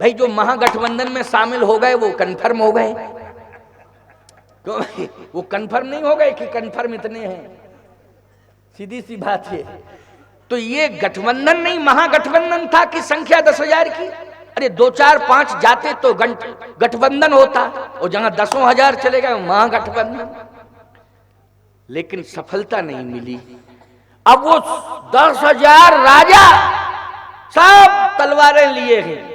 भाई जो महागठबंधन में शामिल हो गए वो कन्फर्म हो गए, क्यों भाई? वो कन्फर्म नहीं हो गए कि कन्फर्म इतने हैं, सीधी सी बात है। तो ये गठबंधन नहीं महागठबंधन था कि संख्या 10,000 की। अरे 2, 4, 5 जाते तो गठबंधन होता, और जहां 10,000 चले गए महागठबंधन। लेकिन सफलता नहीं मिली। अब वो 10,000 राजा सब तलवारें लिए हैं,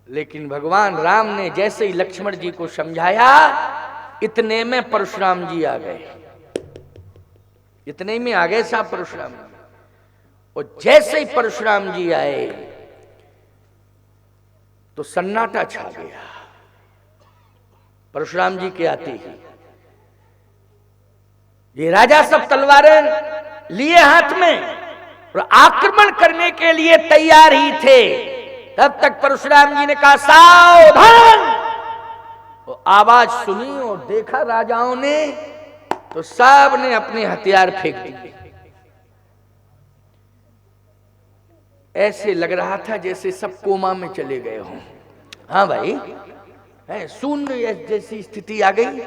लेकिन भगवान राम ने जैसे ही लक्ष्मण जी को समझाया, इतने में परशुराम जी आ गए। इतने में आ गए साहब परशुराम जी। और जैसे ही परशुराम जी आए तो सन्नाटा छा गया। परशुराम जी के आते ही ये राजा सब तलवारें लिए हाथ में और आक्रमण करने के लिए तैयार ही थे। तब तक परशुराम जी ने कहा सावधान। और आवाज सुनी और देखा राजाओं ने, तो सब ने अपने हथियार फेंक दिए। ऐसे लग रहा था जैसे सब कोमा में चले गए हों। हाँ भाई, शून्य जैसी स्थिति आ गई।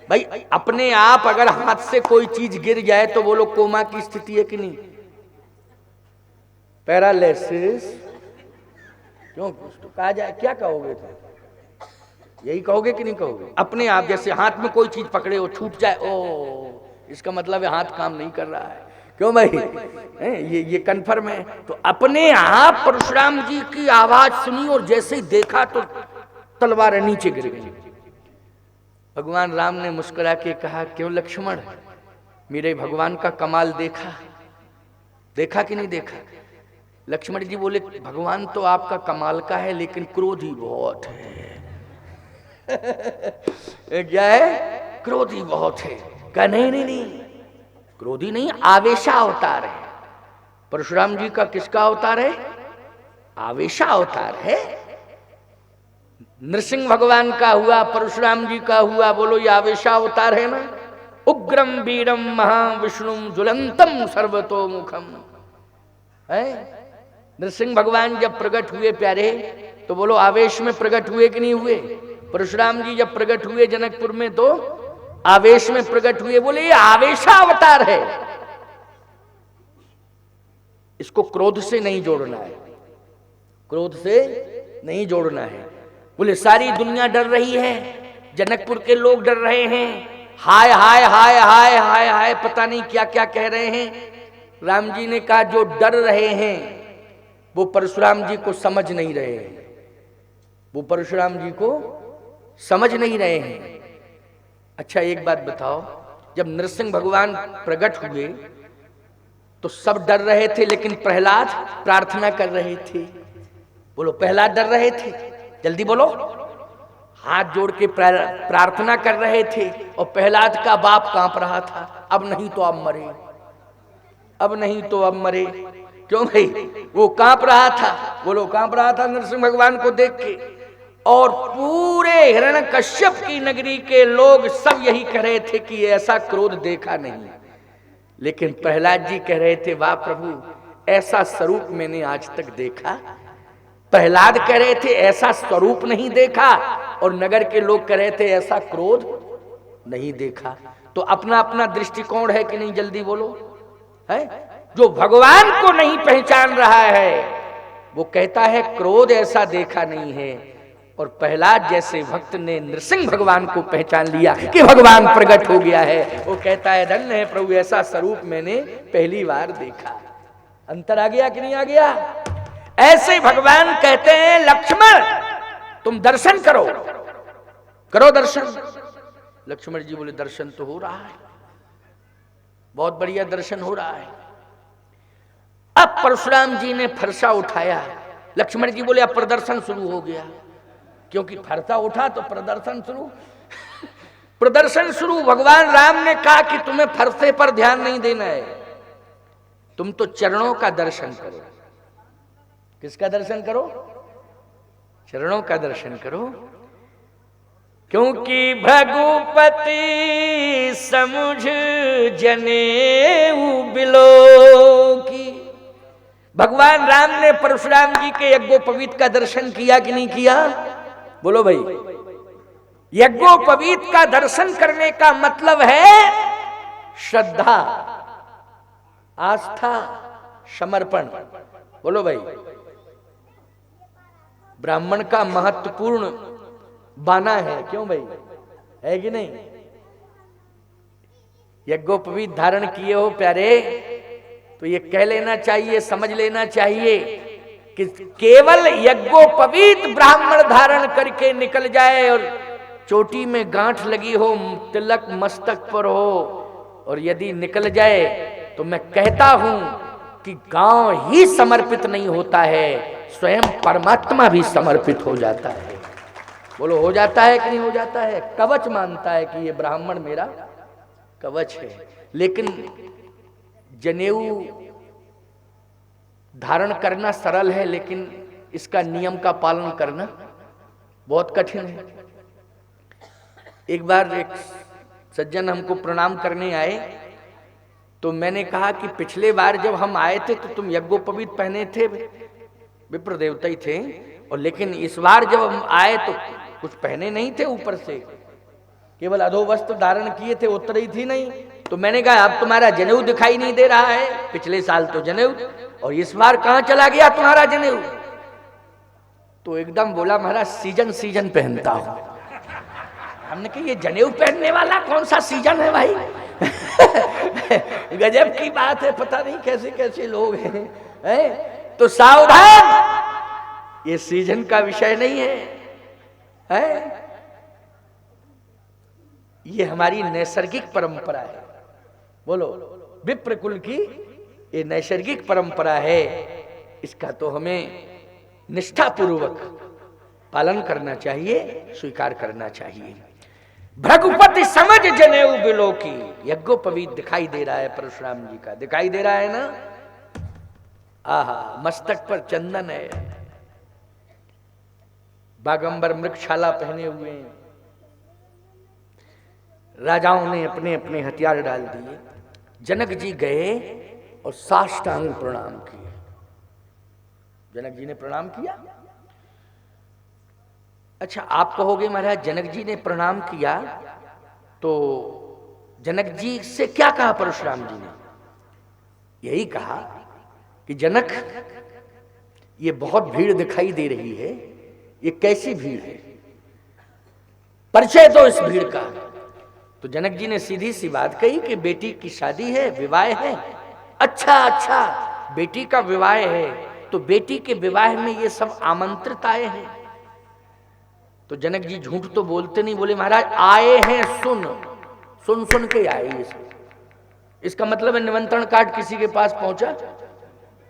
भाई अपने आप अगर हाथ से कोई चीज गिर जाए तो बोलो कोमा की स्थिति है कि नहीं? पैरालिसिस क्यों तो कहा जाए, क्या कहोगे तुम? यही कहोगे कि नहीं कहोगे? अपने आप जैसे हाथ में कोई चीज पकड़े हो, छूट जाए, ओ इसका मतलब है हाथ काम नहीं कर रहा है। क्यों भाई? ये कन्फर्म है। तो अपने आप परशुराम जी की आवाज सुनी और जैसे ही देखा तो तलवार नीचे गिर गई। भगवान राम ने मुस्कुरा के कहा, क्यों लक्ष्मण, मेरे भगवान का कमाल देखा? देखा कि नहीं देखा? लक्ष्मण जी बोले, भगवान तो आपका कमाल का है, लेकिन क्रोधी बहुत है। क्या है? क्रोधी बहुत है। कहा नहीं नहीं नहीं, क्रोधी नहीं, आवेशा अवतार है। परशुराम जी का किसका अवतार है? आवेशा अवतार है। नृसिंह भगवान का हुआ, परशुराम जी का हुआ, बोलो ये आवेशा अवतार है ना। उग्रम वीरम महाविष्णुम ज्वलंतम सर्वतोमुखम है। नृसिंह भगवान जब प्रकट हुए प्यारे, तो बोलो आवेश में प्रकट हुए कि नहीं हुए? परशुराम जी जब प्रकट हुए जनकपुर में तो आवेश में प्रकट हुए। बोले ये आवेशा अवतार है, इसको क्रोध से नहीं जोड़ना है, क्रोध से नहीं जोड़ना है। बोले सारी दुनिया डर रही है, जनकपुर के लोग डर रहे हैं, हाय हाय हाय हाय हाय हाय पता नहीं क्या क्या कह रहे हैं। राम जी ने कहा जो डर रहे हैं वो परशुराम जी को समझ नहीं रहे हैं, वो परशुराम जी को समझ नहीं रहे हैं। अच्छा एक बात बताओ, जब नृसिंह भगवान प्रकट हुए तो सब डर रहे थे, लेकिन प्रहलाद प्रार्थना कर रहे थे। बोलो प्रहलाद डर रहे थे? जल्दी बोलो। हाथ जोड़ के प्रार्थना कर रहे थे, और प्रहलाद का बाप कांप रहा था, अब नहीं तो अब मरे, अब नहीं तो अब मरे। क्यों भाई? वो कांप रहा था। बोलो कांप रहा था नरसिंह भगवान को देख के। और पूरे हिरण्यकश्यप की नगरी के लोग सब यही कह रहे थे कि ऐसा क्रोध देखा नहीं। लेकिन प्रहलाद जी कह रहे थे वाह प्रभु, ऐसा स्वरूप मैंने आज तक देखा। प्रहलाद कह रहे थे ऐसा स्वरूप नहीं देखा, और नगर के लोग कह रहे थे ऐसा क्रोध नहीं देखा। तो अपना अपना दृष्टिकोण है कि नहीं? जल्दी बोलो। है जो भगवान को नहीं पहचान रहा है वो कहता है क्रोध ऐसा देखा नहीं है, और प्रहलाद जैसे भक्त ने नृसिंह भगवान को पहचान लिया कि भगवान प्रकट हो गया है, वो कहता है धन्य है प्रभु, ऐसा स्वरूप मैंने पहली बार देखा। अंतर आ गया कि नहीं आ गया? ऐसे भगवान कहते हैं लक्ष्मण तुम दर्शन करो, करो दर्शन। लक्ष्मण जी बोले दर्शन तो हो रहा है, बहुत बढ़िया दर्शन हो रहा है। अब परशुराम जी ने फरसा उठाया, लक्ष्मण जी बोले अब प्रदर्शन शुरू हो गया, क्योंकि फरसा उठा तो प्रदर्शन शुरू। प्रदर्शन शुरू। भगवान राम ने कहा कि तुम्हें फरसे पर ध्यान नहीं देना है, तुम तो चरणों का दर्शन करो। किसका दर्शन करो? चरणों का दर्शन करो। क्योंकि भगुपति समुझ जनेऊ बिलो की, भगवान राम ने परशुराम जी के यज्ञोपवीत का दर्शन किया कि नहीं किया? बोलो भाई। यज्ञोपवीत का दर्शन करने का मतलब है श्रद्धा, आस्था, समर्पण। बोलो भाई। ब्राह्मण का महत्वपूर्ण बाना है, क्यों भाई, है कि नहीं? यज्ञोपवीत धारण किए हो प्यारे, तो ये कह लेना चाहिए, समझ लेना चाहिए कि केवल यज्ञोपवीत ब्राह्मण धारण करके निकल जाए और चोटी में गांठ लगी हो, तिलक मस्तक पर हो, और यदि निकल जाए तो मैं कहता हूं कि गांव ही समर्पित नहीं होता है, स्वयं परमात्मा भी समर्पित हो जाता है। बोलो, हो जाता है कि नहीं हो जाता है? कवच मानता है कि ये ब्राह्मण मेरा कवच है। लेकिन जनेऊ धारण करना सरल है, लेकिन इसका नियम का पालन करना बहुत कठिन है। एक बार एक सज्जन हमको प्रणाम करने आए, तो मैंने कहा कि पिछले बार जब हम आए थे तो तुम यज्ञोपवीत पहने थे, विप्र देवता ही थे, और लेकिन इस बार जब हम आए तो कुछ पहने नहीं थे, ऊपर से केवल अधोवस्त्र धारण किए थे, उत्तर ही थी नहीं। तो मैंने कहा अब तुम्हारा जनेऊ दिखाई नहीं दे रहा है, पिछले साल तो जनेऊ, और इस बार कहां चला गया तुम्हारा जनेऊ? तो एकदम बोला, महाराज सीजन सीजन पहनता हूं। हमने कहा ये जनेऊ पहनने वाला कौन सा सीजन है भाई? गजब की बात है, पता नहीं कैसे कैसे लोग हैं। तो सावधान, ये सीजन का विषय नहीं है? ये हमारी नैसर्गिक परंपरा है। बोलो, विप्र कुल की ये नैसर्गिक परंपरा है, इसका तो हमें निष्ठापूर्वक पालन करना चाहिए, स्वीकार करना चाहिए। भृगुपति समझ जनेऊ बिलो की, यज्ञोपवीत दिखाई दे रहा है परशुराम जी का, दिखाई दे रहा है ना? आहा, मस्तक पर चंदन है, बागंबर मृगशाला पहने हुए हैं। राजाओं ने अपने अपने हथियार डाल दिए। जनक जी गए और साष्टांग प्रणाम किए। जनक जी ने प्रणाम किया। अच्छा, आप कहोगे महाराज जनक जी ने प्रणाम किया तो जनक जी से क्या कहा परशुराम जी ने? यही कहा कि जनक, ये बहुत भीड़ दिखाई दे रही है, ये कैसी भीड़ है, परिचय दो इस भीड़ का। तो जनक जी ने सीधी सी बात कही कि बेटी की शादी है, विवाह है। अच्छा, बेटी का विवाह है, तो बेटी के विवाह में ये सब आमंत्रित आए हैं। तो जनक जी झूठ तो बोलते नहीं, बोले महाराज आए हैं, सुन के आए ये सब। इसका मतलब है निमंत्रण कार्ड किसी के पास पहुंचा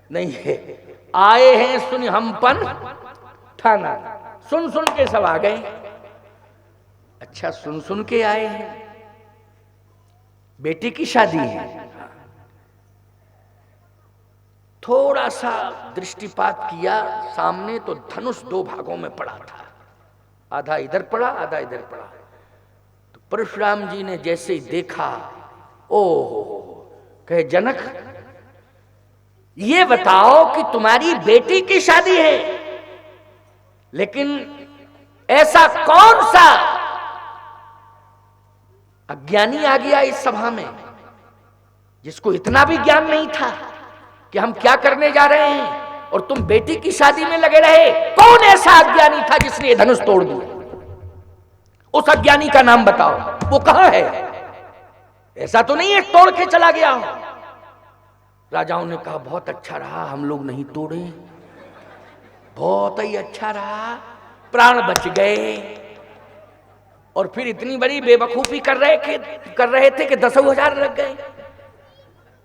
नहीं है। आए हैं सुन हमपन ठाना, सुन के सब आ गए। अच्छा, सुन के आए हैं, बेटी की शादी है। थोड़ा सा दृष्टिपात किया सामने, तो धनुष दो भागों में पड़ा था, आधा इधर पड़ा, आधा इधर पड़ा। तो परशुराम जी ने जैसे ही देखा, ओहो, कहे जनक ये बताओ कि तुम्हारी बेटी की शादी है, लेकिन ऐसा कौन सा अज्ञानी आ गया इस सभा में जिसको इतना भी ज्ञान नहीं था कि हम क्या करने जा रहे हैं, और तुम बेटी की शादी में लगे रहे? कौन ऐसा अज्ञानी था जिसने ये धनुष तोड़ दिया? उस अज्ञानी का नाम बताओ, वो कहां है? ऐसा तो नहीं है तोड़ के चला गया हो। राजाओं ने कहा बहुत अच्छा रहा हम लोग नहीं तोड़े, बहुत ही अच्छा रहा, प्राण बच गए। और फिर इतनी बड़ी बेवकूफी कर रहे थे कि 10,000 लग गए।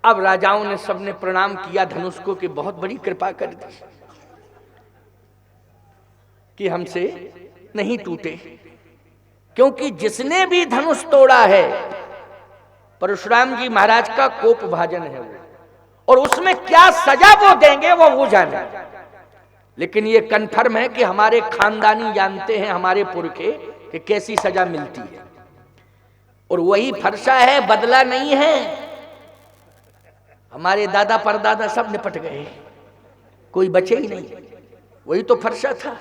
अब राजाओं ने सबने प्रणाम किया धनुष को कि बहुत बड़ी कृपा कर दी कि हमसे नहीं टूटे, क्योंकि जिसने भी धनुष तोड़ा है परशुराम जी महाराज का कोप भाजन है वो, और उसमें क्या सजा वो देंगे वो जाने। लेकिन ये कन्फर्म है कि हमारे खानदानी जानते हैं, हमारे पुरखे, कि कैसी सजा मिलती है, और वही फरसा है, बदला नहीं है। हमारे दादा परदादा सब निपट गए, कोई बचे ही नहीं। वही तो फरसा था,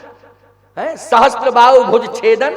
है सहस्त्र बाहु भुज छेदन